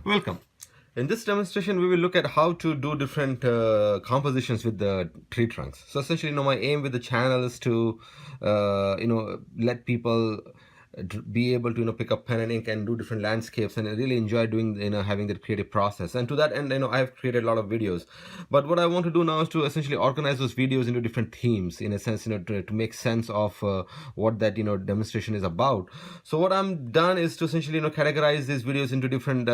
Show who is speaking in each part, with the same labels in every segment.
Speaker 1: Welcome. In this demonstration, we will look at how to do different compositions with the tree trunks. So essentially, my aim with the channel is to, let people be able to, pick up pen and ink and do different landscapes, and I really enjoy doing, having that creative process. And to that end, I have created a lot of videos. But what I want to do now is to essentially organize those videos into different themes, in a sense, to make sense of what that, demonstration is about. So what I'm done is to essentially, categorize these videos into different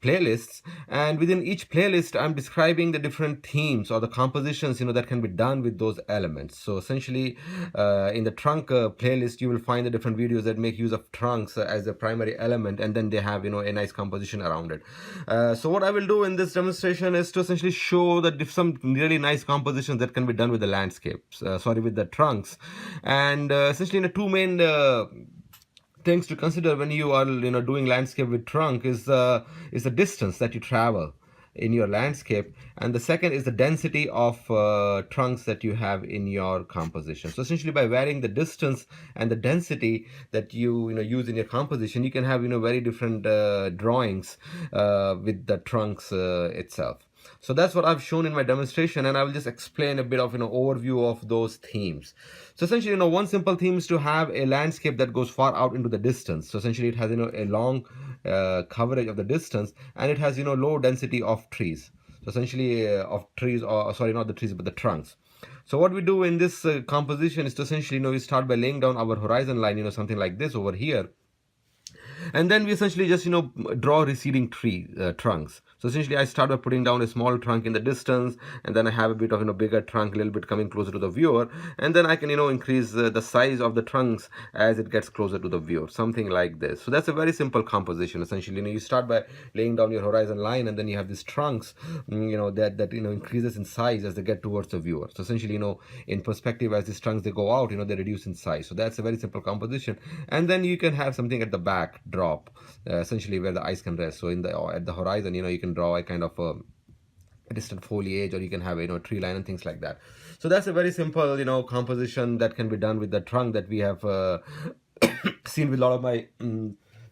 Speaker 1: playlists, and within each playlist I'm describing the different themes or the compositions that can be done with those elements. So essentially, in the trunk playlist, you will find the different videos that make use of trunks as a primary element, and then they have a nice composition around it. So what I will do in this demonstration is to essentially show that some really nice compositions that can be done with the landscapes, with the trunks, and essentially two main things to consider when you are doing landscape with trunk is the distance that you travel in your landscape, and the second is the density of trunks that you have in your composition. So essentially, by varying the distance and the density that you use in your composition, you can have very different drawings with the trunks itself. So that's what I've shown in my demonstration, and I will just explain a bit of overview of those themes. So essentially, one simple theme is to have a landscape that goes far out into the distance. So essentially, it has a long coverage of the distance, and it has low density of trees. So essentially, of trees, or sorry, not the trees, but the trunks. So what we do in this composition is to essentially, we start by laying down our horizon line, something like this over here. And then we essentially just draw receding tree trunks. So essentially, I start by putting down a small trunk in the distance, and then I have a bit of bigger trunk, a little bit coming closer to the viewer, and then I can increase the size of the trunks as it gets closer to the viewer, something like this. So that's a very simple composition. Essentially, you start by laying down your horizon line, and then you have these trunks that increases in size as they get towards the viewer. So essentially, in perspective, as these trunks they go out, they reduce in size. So that's a very simple composition. And then you can have something at the back drop, essentially where the eyes can rest. So at the horizon, you can draw a kind of a distant foliage, or you can have a tree line and things like that. So that's a very simple composition that can be done with the trunk that we have seen with a lot of my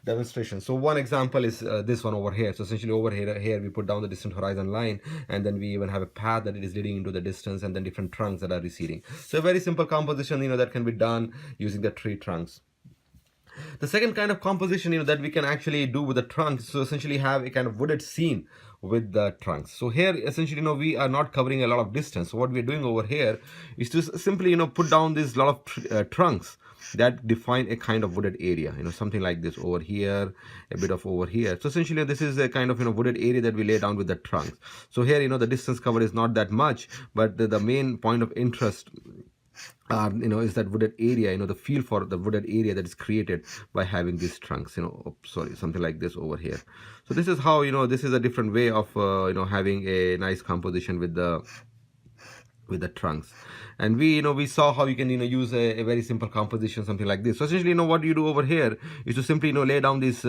Speaker 1: demonstrations. So one example is this one over here. So essentially, over here we put down the distant horizon line, and then we even have a path that it is leading into the distance, and then different trunks that are receding. So a very simple composition that can be done using the tree trunks. The second kind of composition that we can actually do with the trunks, so essentially have a kind of wooded scene with the trunks. So here essentially we are not covering a lot of distance. So what we're doing over here is to simply put down this lot of trunks that define a kind of wooded area, something like this over here, a bit of over here. So essentially, this is a kind of wooded area that we lay down with the trunks. So here the distance covered is not that much, but the main point of interest is that wooded area, the feel for the wooded area that is created by having these trunks, something like this over here. So this is how, this is a different way of, having a nice composition with the trunks. And we saw how you can use a very simple composition, something like this. So essentially, what you do over here is to simply lay down these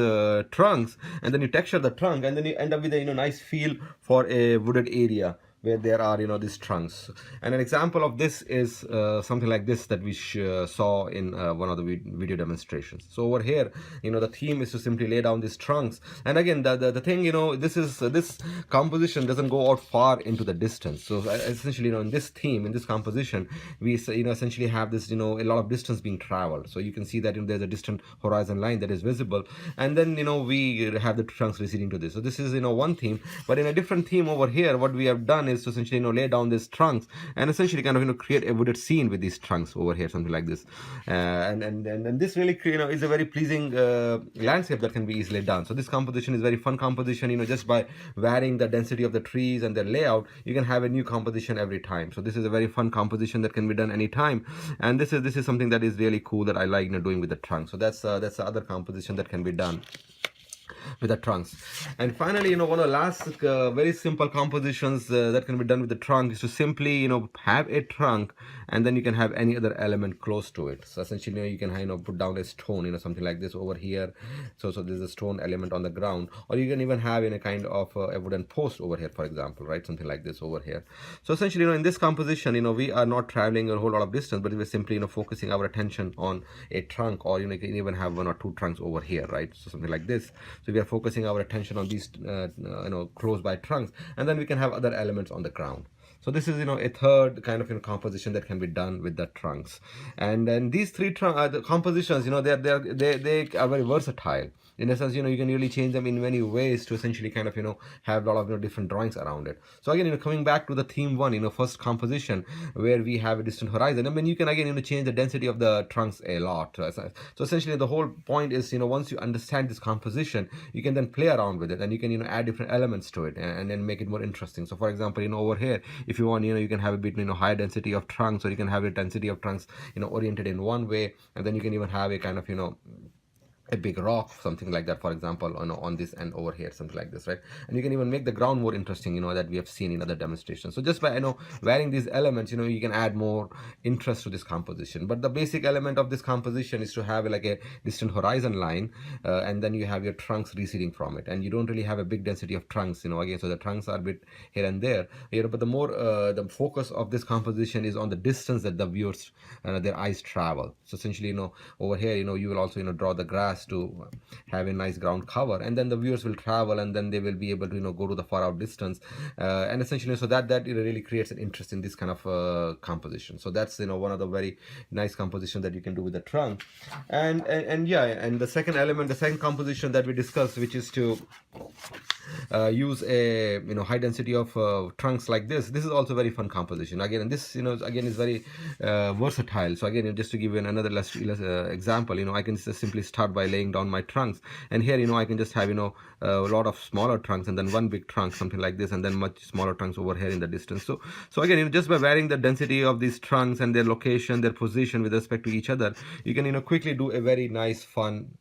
Speaker 1: trunks, and then you texture the trunk, and then you end up with a nice feel for a wooded area where there are these trunks. And an example of this is something like this that we saw in one of the video demonstrations. So over here, the theme is to simply lay down these trunks, and again the thing, this composition doesn't go out far into the distance. So essentially, in this theme, in this composition, we essentially have this a lot of distance being traveled. So you can see that there's a distant horizon line that is visible, and then we have the trunks receding to this. So this is one theme. But in a different theme over here, what we have done is to essentially lay down these trunks, and essentially kind of create a wooded scene with these trunks over here, something like this. And this really is a very pleasing landscape that can be easily done. So this composition is very fun composition. Just by varying the density of the trees and their layout, you can have a new composition every time. So this is a very fun composition that can be done anytime, and this is something that is really cool that I like doing with the trunk. So that's the other composition that can be done with the trunks. And finally, one of the last very simple compositions that can be done with the trunk is to simply have a trunk, and then you can have any other element close to it. So essentially, you can put down a stone, something like this over here. So there's a stone element on the ground, or you can even have in a kind of a wooden post over here, for example, right? Something like this over here. So essentially, in this composition, we are not traveling a whole lot of distance, but we're simply focusing our attention on a trunk, or you can even have one or two trunks over here, right? So something like this. So we are focusing our attention on these close by trunks, and then we can have other elements on the ground. So this is a third kind of composition that can be done with the trunks. And then these three the compositions, they are very versatile. In a sense, you can really change them in many ways to essentially kind of have a lot of different drawings around it. So again, coming back to the theme one, first composition, where we have a distant horizon. I mean, you can again change the density of the trunks a lot. So essentially the whole point is, once you understand this composition, you can then play around with it, and you can add different elements to it, and then make it more interesting. So for example, over here, if you want, you can have a bit higher density of trunks, or you can have a density of trunks oriented in one way, and then you can even have a kind of a big rock, something like that, for example, on this end over here, something like this, right? And you can even make the ground more interesting, that we have seen in other demonstrations. So just by varying these elements, you can add more interest to this composition. But the basic element of this composition is to have like a distant horizon line, and then you have your trunks receding from it, and you don't really have a big density of trunks, again. So the trunks are a bit here and there, but the more the focus of this composition is on the distance that the viewers their eyes travel. So essentially, over here, you will also draw the grass to have a nice ground cover, and then the viewers will travel, and then they will be able to go to the far out distance, and essentially so that really creates an interest in this kind of composition. So that's one of the very nice composition that you can do with the trunk. And yeah, and the second element, the second composition that we discussed, which is to use a high density of trunks like this. This is also very fun composition again, and this again is very versatile. So again, just to give you another example, I can just simply start by laying down my trunks, and here I can just have a lot of smaller trunks, and then one big trunk, something like this, and then much smaller trunks over here in the distance. So again, just by varying the density of these trunks and their location, their position with respect to each other, you can quickly do a very nice, fun,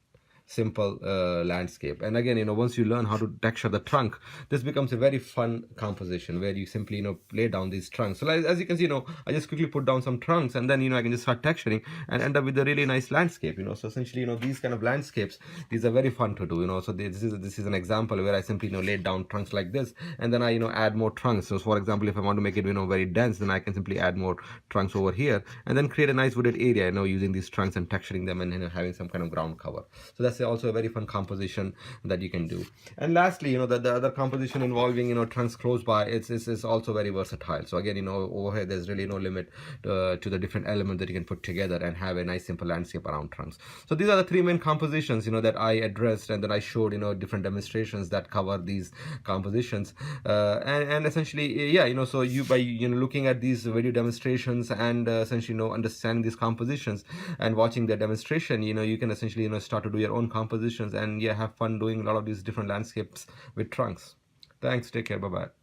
Speaker 1: simple landscape. And again, once you learn how to texture the trunk, this becomes a very fun composition where you simply lay down these trunks. So as you can see, I just quickly put down some trunks, and then I can just start texturing and end up with a really nice landscape. So essentially, these kind of landscapes, these are very fun to do. So this is an example where I simply laid down trunks like this, and then I add more trunks. So for example, if I want to make it very dense, then I can simply add more trunks over here, and then create a nice wooded area, using these trunks and texturing them, and having some kind of ground cover. So that's also a very fun composition that you can do. And lastly, the other composition involving trunks close by, it's also very versatile. So again, over here there's really no limit to the different elements that you can put together and have a nice simple landscape around trunks. So these are the three main compositions that I addressed, and then I showed different demonstrations that cover these compositions, and essentially, yeah, so you by looking at these video demonstrations and essentially understanding these compositions and watching their demonstration, you can essentially start to do your own compositions, and yeah, have fun doing a lot of these different landscapes with trunks. Thanks, take care, bye bye.